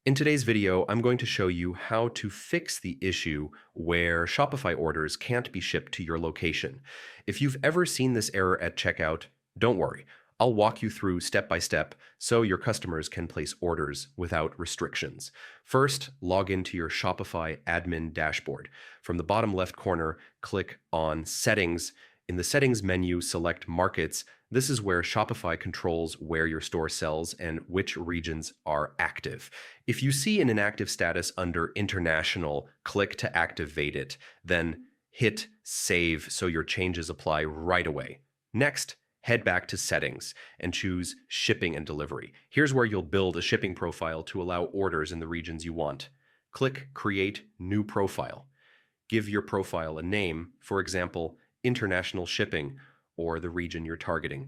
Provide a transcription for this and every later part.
In today's video, I'm going to show you how to fix the issue where Shopify orders can't be shipped to your location. If you've ever seen this error at checkout, don't worry. I'll walk you through step by step so your customers can place orders without restrictions. First, log into your Shopify admin dashboard. From the bottom left corner, click on Settings. In the Settings menu, select Markets. This is where Shopify controls where your store sells and which regions are active. If you see an inactive status under International, click to activate it. Then hit Save so your changes apply right away. Next, head back to Settings and choose Shipping and Delivery. Here's where you'll build a shipping profile to allow orders in the regions you want. Click Create New Profile. Give your profile a name, for example, International Shipping, or the region you're targeting.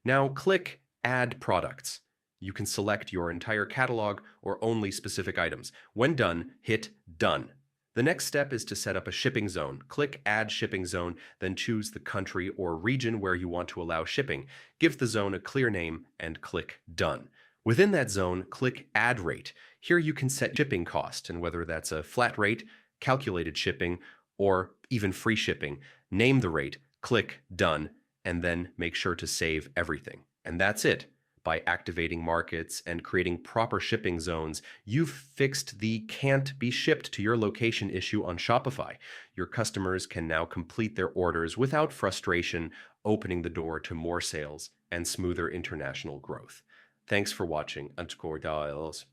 Now click Add Products. You can select your entire catalog or only specific items. When done, hit Done. The next step is to set up a shipping zone. Click Add Shipping Zone, then choose the country or region where you want to allow shipping. Give the zone a clear name and click Done. Within that zone, click Add Rate. Here you can set shipping cost, and whether that's a flat rate, calculated shipping, or even free shipping. Name the rate, click Done, and then make sure to save everything. And that's it. By activating markets and creating proper shipping zones, you've fixed the can't be shipped to your location issue on Shopify. Your customers can now complete their orders without frustration, opening the door to more sales and smoother international growth. Thanks for watching. Anticordials.